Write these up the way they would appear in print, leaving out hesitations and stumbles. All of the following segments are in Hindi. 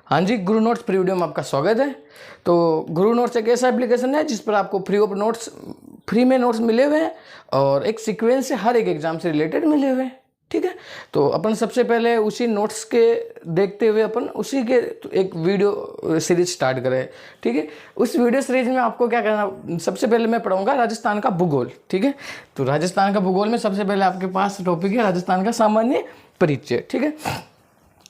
हाँ जी, गुरु नोट्स फ्री वीडियो में आपका स्वागत है। तो गुरु नोट्स एक ऐसा एप्लीकेशन है जिस पर आपको फ्री में नोट्स मिले हुए हैं और एक सीक्वेंस से हर एक एग्जाम से रिलेटेड मिले हुए हैं। ठीक है, तो अपन सबसे पहले उसी नोट्स के देखते हुए अपन उसी के एक वीडियो सीरीज स्टार्ट करें। ठीक है, उस वीडियो सीरीज में आपको क्या करना, सबसे पहले मैं पढ़ाऊंगा राजस्थान का भूगोल। ठीक है, तो राजस्थान का भूगोल में सबसे पहले आपके पास टॉपिक है राजस्थान का सामान्य परिचय। ठीक है,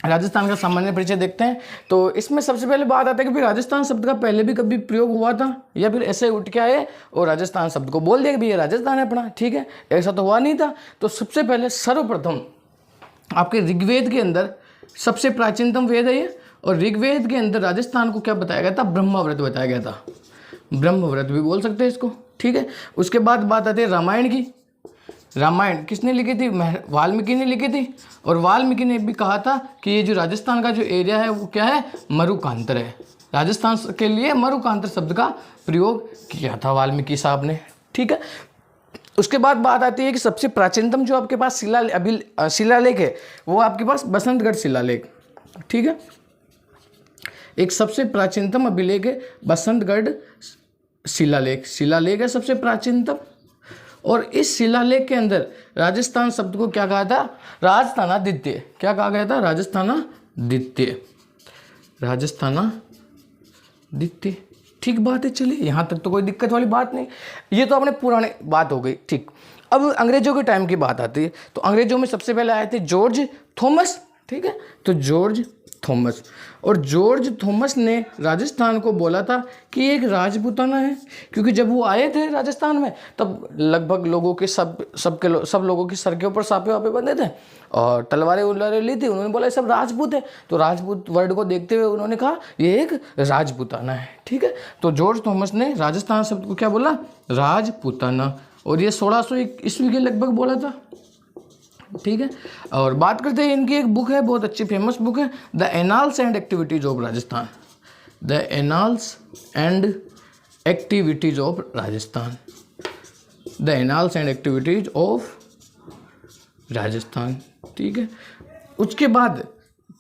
राजस्थान का सामान्य परिचय देखते हैं। तो इसमें सबसे पहले बात आती है कि भाई राजस्थान शब्द का पहले भी कभी प्रयोग हुआ था या फिर ऐसे उठ के आए और राजस्थान शब्द को बोल दिया कि भाई ये राजस्थान है अपना। ठीक है, ऐसा तो हुआ नहीं था। तो सबसे पहले सर्वप्रथम आपके ऋग्वेद के अंदर सबसे प्राचीनतम वेद है ये, और ऋग्वेद के अंदर राजस्थान को क्या बताया गया था, ब्रह्मव्रत बताया गया था। ब्रह्मव्रत भी बोल सकते हैं इसको। ठीक है, उसके बाद बात आती है रामायण की। रामायण किसने लिखी थी, वाल्मीकि ने लिखी थी। और वाल्मीकि ने भी कहा था कि ये जो राजस्थान का जो एरिया है वो क्या है, मरुकांतर है। राजस्थान के लिए मरुकांतर शब्द का प्रयोग किया था वाल्मीकि साहब ने। ठीक है, उसके बाद बात आती है कि सबसे प्राचीनतम जो आपके पास शिलालेख है वो आपके पास बसंतगढ़ शिलालेख। ठीक है, एक सबसे प्राचीनतम अभिलेख है बसंतगढ़ शिलालेख है सबसे प्राचीनतम। और इस शिलालेख के अंदर राजस्थान शब्द को क्या कहा था, राजस्थानादित्य। क्या कहा गया था, राजस्थानादित्य। ठीक बात है, चलिए यहाँ तक तो कोई दिक्कत वाली बात नहीं। ये तो अपने पुराने बात हो गई। ठीक, अब अंग्रेजों के टाइम की बात आती है। तो अंग्रेजों में सबसे पहले आए थे जॉर्ज थॉमस। ठीक है, तो जॉर्ज थॉमस, और जॉर्ज थॉमस ने राजस्थान को बोला था कि ये एक राजपूताना है। क्योंकि जब वो आए थे राजस्थान में तब लगभग लोगों के सब लोगों के सर के ऊपर सापे वापे बंधे थे और तलवारें उलवारें ली थी। उन्होंने बोला ये सब राजपूत है। तो राजपूत वर्ड को देखते हुए उन्होंने कहा ये एक राजपूताना है। ठीक है, तो जॉर्ज थॉमस ने राजस्थान शब्द को क्या बोला, राजपूताना, और ये 1600 ईस्वी के लगभग बोला था। ठीक है, और बात करते हैं इनकी एक बुक है, बहुत अच्छी फेमस बुक है, the annals and activities of Rajasthan. The annals and activities of Rajasthan. The annals and activities of Rajasthan. ठीक है, उसके बाद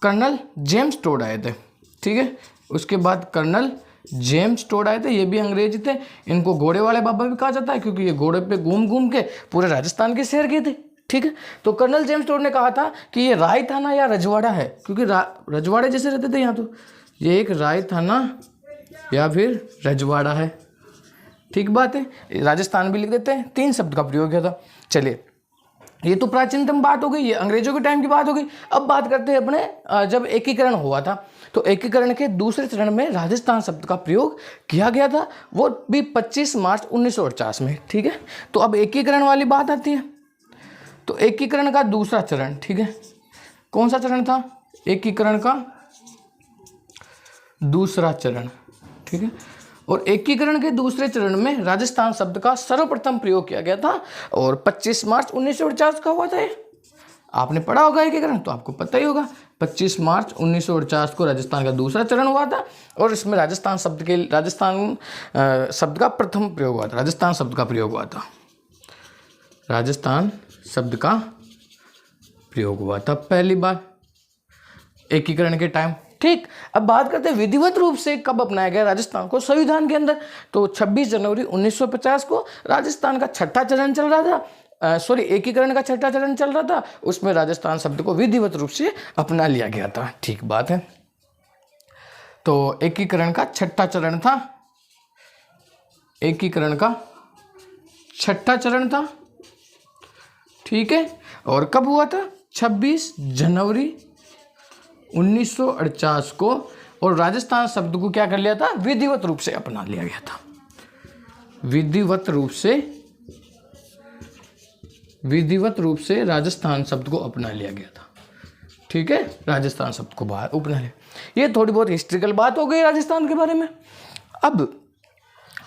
कर्नल जेम्स टोड आए थे। ठीक है, उसके बाद कर्नल जेम्स टोड आए थे, ये भी अंग्रेज थे। इनको घोड़े वाले बाबा भी कहा जाता है क्योंकि ये घोड़े पे घूम घूम के पूरे राजस्थान के शहर गए थे। ठीक है, तो कर्नल जेम्स टोड ने कहा था कि ये राय थाना या रजवाड़ा है, क्योंकि रजवाड़े जैसे रहते थे यहाँ, तो ये एक राय थाना या फिर रजवाड़ा है। ठीक बात है, राजस्थान भी लिख देते हैं। 3 शब्द का प्रयोग किया था। चलिए, ये तो प्राचीनतम बात हो गई, ये अंग्रेजों के टाइम की बात हो गई। अब बात करते हैं अपने जब एकीकरण हुआ था, तो एकीकरण के दूसरे चरण में राजस्थान शब्द का प्रयोग किया गया था, वो भी 25 मार्च 1949 में। ठीक है, तो अब एकीकरण वाली बात आती है। तो एकीकरण का दूसरा चरण, ठीक है, कौन सा चरण था, एकीकरण का दूसरा चरण। ठीक है, और एकीकरण के दूसरे चरण में राजस्थान शब्द का सर्वप्रथम प्रयोग किया गया था और 25 मार्च 1949 का हुआ था। आपने पढ़ा होगा एकीकरण, तो आपको पता ही होगा। 25 मार्च 1949 को राजस्थान का दूसरा चरण हुआ था और इसमें राजस्थान शब्द का प्रथम प्रयोग हुआ था। राजस्थान शब्द का प्रयोग हुआ था, राजस्थान शब्द का प्रयोग हुआ था पहली बार एकीकरण के टाइम। ठीक, अब बात करते हैं विधिवत रूप से कब अपनाया गया राजस्थान को संविधान के अंदर। तो 26 जनवरी 1950 को राजस्थान का छठा चरण चल रहा था, एकीकरण का छठा चरण चल रहा था। उसमें राजस्थान शब्द को विधिवत रूप से अपना लिया गया था। ठीक बात है, तो एकीकरण का छठा चरण था, एकीकरण का छठा चरण था। ठीक है, और कब हुआ था, 26 जनवरी 1948 को, और राजस्थान शब्द को क्या कर लिया था, विधिवत रूप से अपना लिया गया था। विधिवत रूप से राजस्थान शब्द को अपना लिया गया था। ठीक है, राजस्थान शब्द को अपना लिया। ये थोड़ी बहुत हिस्ट्रिकल बात हो गई राजस्थान के बारे में।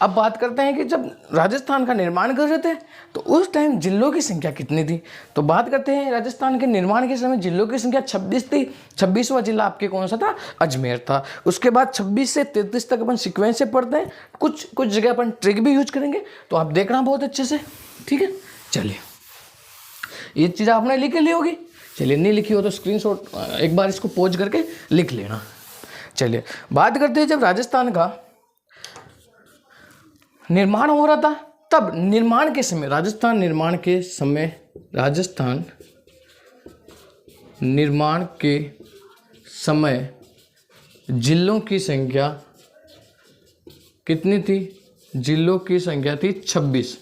अब बात करते हैं कि जब राजस्थान का निर्माण कर रहे थे तो उस टाइम जिलों की संख्या कितनी थी। तो बात करते हैं राजस्थान के निर्माण के समय जिलों की संख्या 26 थी। 26वां जिला आपके कौन सा था, अजमेर था। उसके बाद 26 से 33 तक अपन सीक्वेंस से पढ़ते हैं, कुछ जगह अपन ट्रिक भी यूज करेंगे, तो आप देखना बहुत अच्छे से। ठीक है, चलिए, ये चीज़ आपने लिख ली होगी। चलिए, नहीं लिखी हो तो स्क्रीनशॉट एक बार इसको पॉज करके लिख लेना। चलिए बात करते हैं जब राजस्थान का निर्माण हो रहा था, तब निर्माण के समय राजस्थान निर्माण के समय जिलों की संख्या कितनी थी? जिलों की संख्या थी 26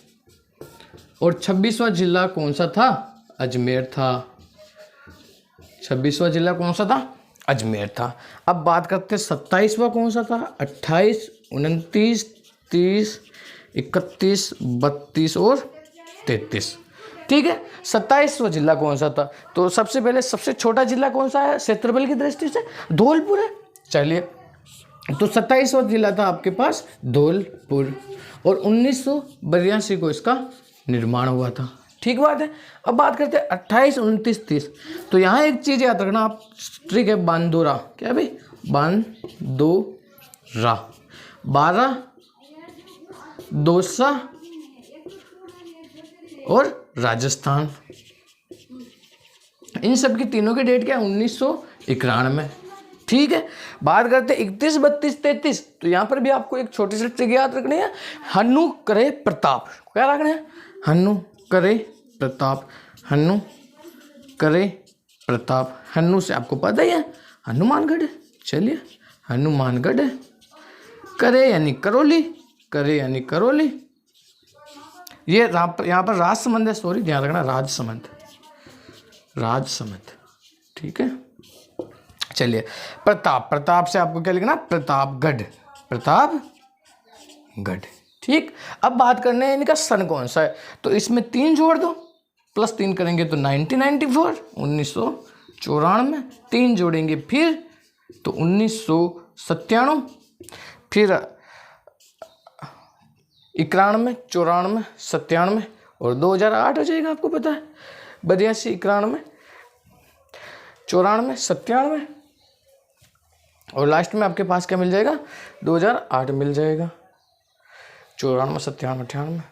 और 26वां जिला कौन सा था? अजमेर था। 26वां जिला कौन सा था? अजमेर था। अब बात करते हैं 27वां कौन सा था? 28, 29, 30, 31, 32 और 33। ठीक है, 27वां जिला कौन सा था? तो सबसे पहले सबसे छोटा जिला कौन सा है क्षेत्रफल की दृष्टि से? धौलपुर है। चलिए, तो 27वां जिला था आपके पास धौलपुर और 1982 को इसका निर्माण हुआ था। ठीक बात है। अब बात करते हैं 28, 29, 30। तो यहाँ एक चीज़ याद रखना आप, ट्रिक है बांदोरा। क्या भाई? बांदोरा। 12, दौसा और राजस्थान, इन सब की तीनों की डेट क्या है? 1991। ठीक है, बात करते हैं 31, 32, 33। तो यहाँ पर भी आपको एक छोटी सी ट्रिक याद रखनी है, हन्नू करे प्रताप। क्या रखना है? हन्नू करे प्रताप। हन्नू करे प्रताप। हन्नू से आपको पता ही है हनुमानगढ़ है। चलिए, हनुमानगढ़ है। करे यानी करौली, करे यानी करौली। ये यहाँ पर राजसमंद है, सॉरी ध्यान रखना, राजसमंद, राजसमंद। ठीक है, चलिए प्रताप, प्रताप से आपको क्या लिखना? प्रतापगढ़, प्रतापगढ़। ठीक, अब बात करने हैं इनका सन कौन सा है। तो इसमें 3 जोड़ दो, प्लस 3 करेंगे तो 1994, 1994। 3 जोड़ेंगे फिर तो 1997, फिर 91, 94, 97 और 2008 हो जाएगा। आपको पता है 82, 91, 94, 97 और लास्ट में आपके पास क्या मिल जाएगा? 2008 मिल जाएगा। 94, 97, 98।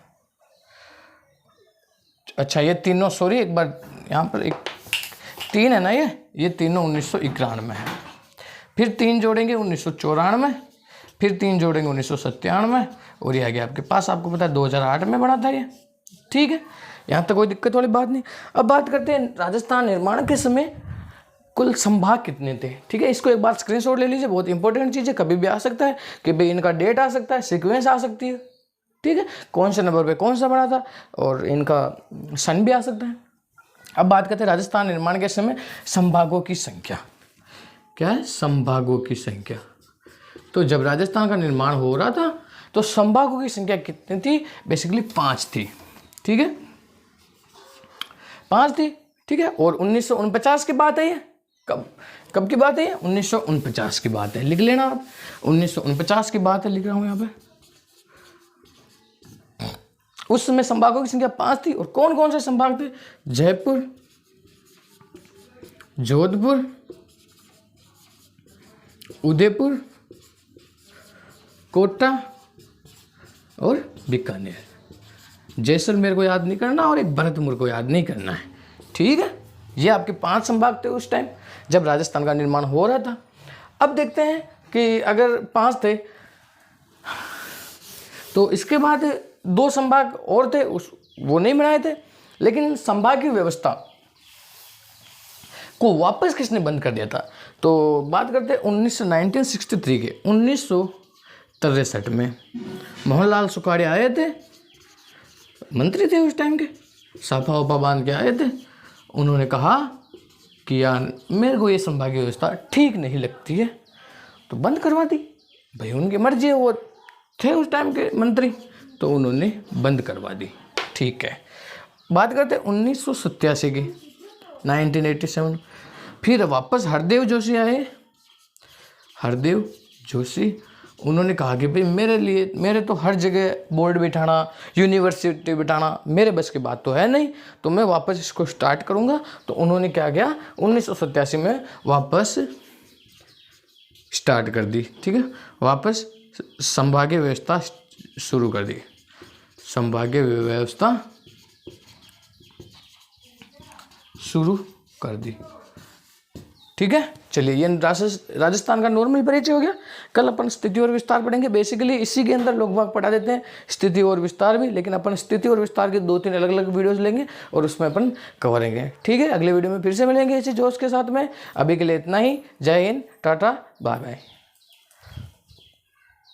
अच्छा, ये तीनों, सॉरी एक बार यहाँ पर एक 3 है ना, ये तीनों 1991 है। फिर 3 जोड़ेंगे 1994, फिर 3 जोड़ेंगे 1997 और ये आ गया आपके पास, आपको पता है 2008 में बना था ये। ठीक है, यहाँ तक कोई दिक्कत वाली बात नहीं। अब बात करते हैं राजस्थान निर्माण के समय कुल संभाग कितने थे। ठीक है, इसको एक बार स्क्रीनशॉट ले लीजिए, बहुत इंपॉर्टेंट चीज़ है, कभी भी आ सकता है कि भाई इनका डेट आ सकता है, सीक्वेंस आ सकती है। ठीक है, कौन से नंबर पे कौन सा बना था और इनका सन भी आ सकता है। अब बात करते हैं राजस्थान निर्माण के समय संभागों की संख्या। क्या है? संभागों की संख्या। तो जब राजस्थान का निर्माण हो रहा था तो संभागों की संख्या कितनी थी? बेसिकली 5 थी। ठीक है, 5 थी। ठीक है, और 1949 की बात है ये। कब की बात है ये? 1949 की बात है, लिख लेना आप। 1949 की बात है, लिख रहा हूं यहाँ पे। उस समय संभागों की संख्या 5 थी और कौन कौन से संभाग थे? जयपुर, जोधपुर, उदयपुर, कोटा और बीकानेर। जैसलमेर को याद नहीं करना और एक भरतपुर को याद नहीं करना है। ठीक है, ये आपके 5 संभाग थे उस टाइम जब राजस्थान का निर्माण हो रहा था। अब देखते हैं कि अगर 5 थे तो इसके बाद 2 संभाग और थे, वो नहीं बनाए थे। लेकिन संभागीय व्यवस्था को वापस किसने बंद कर दिया था? तो बात करते हैं 1963 के 1963 में मोहनलाल सुखाड़िया आए थे, मंत्री थे उस टाइम के, साफा वाफा बांध के आए थे। उन्होंने कहा कि यार मेरे को ये संभागीय व्यवस्था ठीक नहीं लगती है, तो बंद करवा दी। भाई उनकी मर्जी है, वो थे उस टाइम के मंत्री, तो उन्होंने बंद करवा दी। ठीक है, बात करते हैं 1987 की, 1987। फिर वापस हरदेव जोशी आए। हरदेव जोशी, उन्होंने कहा कि भाई मेरे तो हर जगह बोर्ड बिठाना, यूनिवर्सिटी बिठाना मेरे बस की बात तो है नहीं, तो मैं वापस इसको स्टार्ट करूँगा। तो उन्होंने क्या किया? 1987 में वापस स्टार्ट कर दी। ठीक है, वापस संभागीय व्यवस्था शुरू कर दी। संभागीय व्यवस्था शुरू कर दी। ठीक है। चलिए ये राजस्थान का नॉर्मल परिचय हो गया। कल अपन स्थिति और विस्तार पढ़ेंगे। बेसिकली इसी के अंदर लोग बाग पढ़ा देते हैं स्थिति और विस्तार भी, लेकिन अपन स्थिति और विस्तार के 2-3 अलग अलग वीडियोस लेंगे और उसमें अपन कवरेंगे। ठीक है, अगले वीडियो में फिर से मिलेंगे इसी जोश के साथ में। अभी के लिए इतना ही। जय हिंद, टाटा, बाय बाय।